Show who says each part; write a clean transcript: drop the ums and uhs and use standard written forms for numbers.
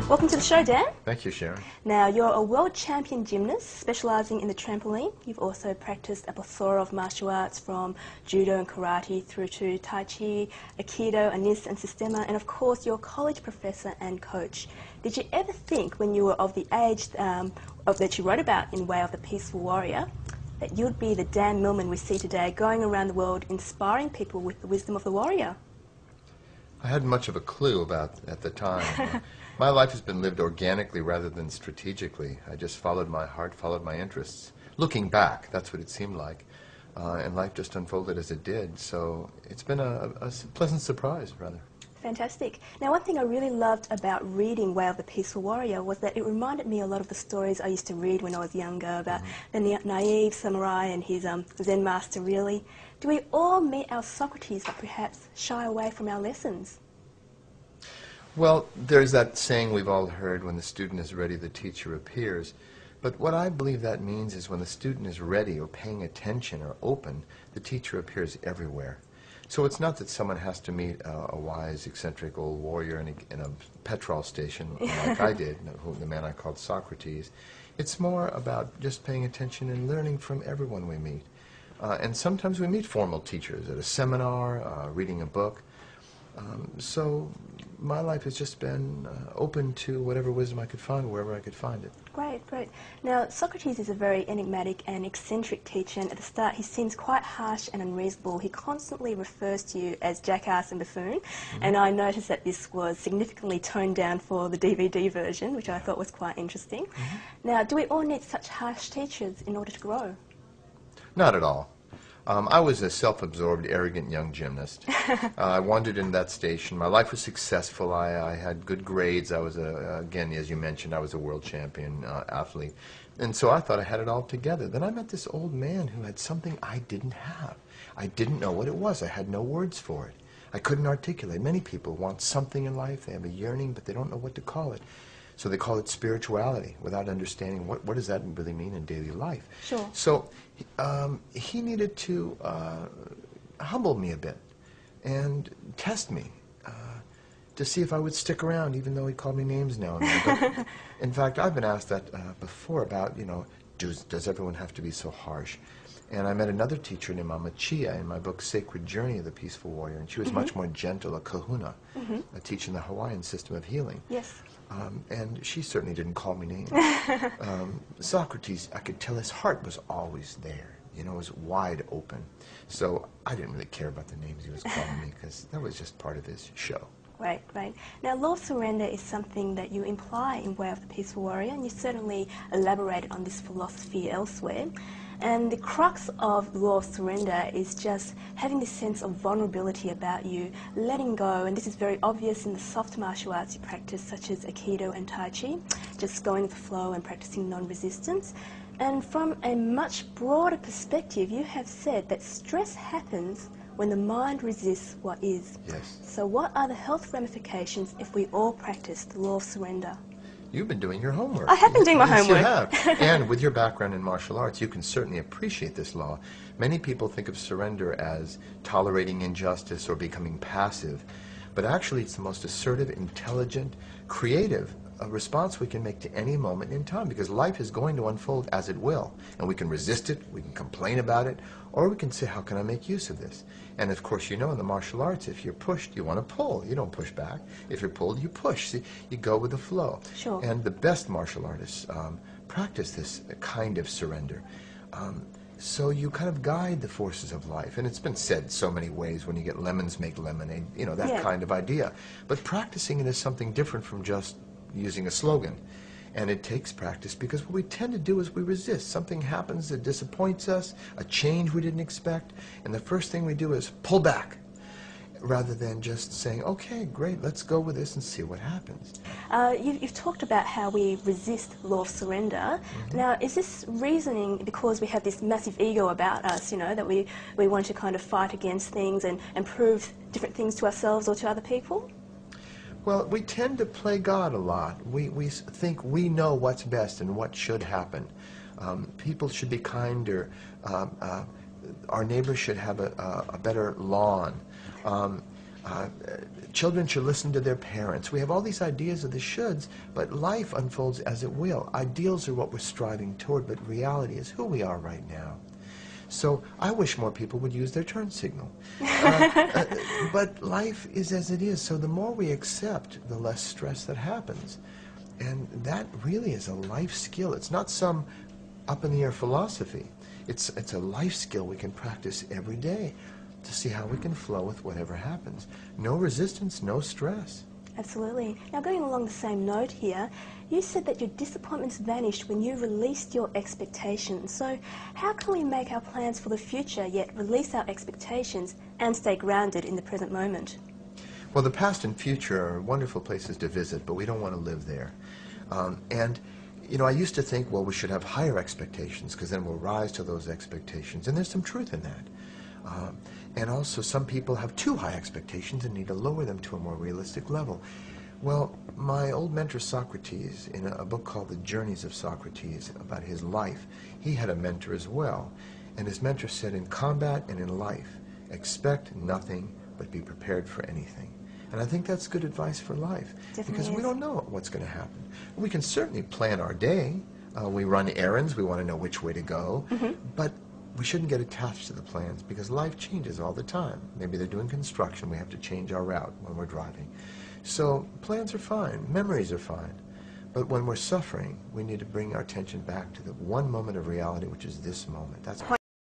Speaker 1: Welcome to the show, Dan.
Speaker 2: Thank you, Sharon.
Speaker 1: Now, you're a world champion gymnast specialising in the trampoline. You've also practiced a plethora of martial arts from judo and karate through to tai chi, aikido, anis and sistema, and of course you're a college professor and coach. Did you ever think when you were of the age that you wrote about in Way of the Peaceful Warrior that you'd be the Dan Millman we see today, going around the world inspiring people with the wisdom of the warrior?
Speaker 2: I hadn't much of a clue about at the time. My life has been lived organically rather than strategically. I just followed my heart, followed my interests. Looking back, that's what it seemed like. And life just unfolded as it did. So it's been a pleasant surprise, rather.
Speaker 1: Fantastic. Now, one thing I really loved about reading Way of the Peaceful Warrior was that it reminded me a lot of the stories I used to read when I was younger about the naive samurai and his Zen master, really. Do we all meet our Socrates but perhaps shy away from our lessons?
Speaker 2: Well, there's that saying we've all heard, when the student is ready, the teacher appears. But what I believe that means is when the student is ready or paying attention or open, the teacher appears everywhere. So it's not that someone has to meet a wise, eccentric old warrior in a petrol station like I did, the man I called Socrates. It's more about just paying attention and learning from everyone we meet. And sometimes we meet formal teachers at a seminar, reading a book. So my life has just been open to whatever wisdom I could find, wherever I could find it.
Speaker 1: Great, great. Now, Socrates is a very enigmatic and eccentric teacher, and at the start he seems quite harsh and unreasonable. He constantly refers to you as jackass and buffoon, and I noticed that this was significantly toned down for the DVD version, which I thought was quite interesting. Now, do we all need such harsh teachers in order to grow?
Speaker 2: Not at all. I was a self-absorbed, arrogant young gymnast. I wandered in that station. My life was successful. I had good grades. I was, again, as you mentioned, I was a world champion athlete. And so I thought I had it all together. Then I met this old man who had something I didn't have. I didn't know what it was. I had no words for it. I couldn't articulate. Many people want something in life. They have a yearning, but they don't know what to call it. So they call it spirituality without understanding what does that really mean in daily life.
Speaker 1: Sure.
Speaker 2: So he needed to humble me a bit and test me to see if I would stick around, even though he called me names now and then. But in fact, I've been asked that before about, does everyone have to be so harsh? And I met another teacher named Mama Chia in my book, Sacred Journey of the Peaceful Warrior, and she was much more gentle, a kahuna, teaching the Hawaiian system of healing.
Speaker 1: Yes.
Speaker 2: And she certainly didn't call me names. Socrates, I could tell his heart was always there. It was wide open. So I didn't really care about the names he was calling me because that was just part of his show.
Speaker 1: Right, right. Now, law of surrender is something that you imply in Way of the Peaceful Warrior, and you certainly elaborated on this philosophy elsewhere. And the crux of law of surrender is just having this sense of vulnerability about you, letting go, and this is very obvious in the soft martial arts you practice, such as aikido and tai chi, just going with the flow and practicing non-resistance. And from a much broader perspective, you have said that stress happens when the mind resists what is.
Speaker 2: Yes.
Speaker 1: So what are the health ramifications if we all practice the law of surrender?
Speaker 2: You've been doing your homework.
Speaker 1: I have been doing my
Speaker 2: yes,
Speaker 1: homework.
Speaker 2: You have. And with your background in martial arts, you can certainly appreciate this law. Many people think of surrender as tolerating injustice or becoming passive, but actually it's the most assertive, intelligent, creative response we can make to any moment in time, because life is going to unfold as it will, and we can resist it, we can complain about it, or we can say, how can I make use of this? And of course, in the martial arts, if you're pushed, you want to pull. You don't push back. If you're pulled, you push. See, you go with the flow.
Speaker 1: Sure.
Speaker 2: And the best martial artists practice this kind of surrender. So you kind of guide the forces of life. And it's been said so many ways, when you get lemons, make lemonade, that kind of idea. But practicing it is something different from just using a slogan. And it takes practice, because what we tend to do is we resist. Something happens that disappoints us, a change we didn't expect, and the first thing we do is pull back, rather than just saying, okay, great, let's go with this and see what happens.
Speaker 1: You've talked about how we resist law of surrender. Now, is this reasoning because we have this massive ego about us, that we want to kind of fight against things and prove different things to ourselves or to other people?
Speaker 2: Well, we tend to play God a lot. We think we know what's best and what should happen. People should be kinder. Our neighbors should have a better lawn. Children should listen to their parents. We have all these ideas of the shoulds, but life unfolds as it will. Ideals are what we're striving toward, but reality is who we are right now. So I wish more people would use their turn signal. But life is as it is, so the more we accept, the less stress that happens. And that really is a life skill. It's not some up-in-the-air philosophy. It's a life skill we can practice every day to see how we can flow with whatever happens. No resistance, no stress.
Speaker 1: Absolutely. Now, going along the same note here, you said that your disappointments vanished when you released your expectations. So how can we make our plans for the future yet release our expectations and stay grounded in the present moment?
Speaker 2: Well, the past and future are wonderful places to visit, but we don't want to live there. I used to think, well, we should have higher expectations because then we'll rise to those expectations, and there's some truth in that. And also, some people have too high expectations and need to lower them to a more realistic level. Well, my old mentor Socrates, in a book called The Journeys of Socrates, about his life, he had a mentor as well. And his mentor said, in combat and in life, expect nothing but be prepared for anything. And I think that's good advice for life.
Speaker 1: Definitely
Speaker 2: because
Speaker 1: is.
Speaker 2: we don't know what's going to happen. We can certainly plan our day. We run errands. We want to know which way to go. But we shouldn't get attached to the plans because life changes all the time. Maybe they're doing construction. We have to change our route when we're driving. So plans are fine. Memories are fine. But when we're suffering, we need to bring our attention back to the one moment of reality, which is this moment. That's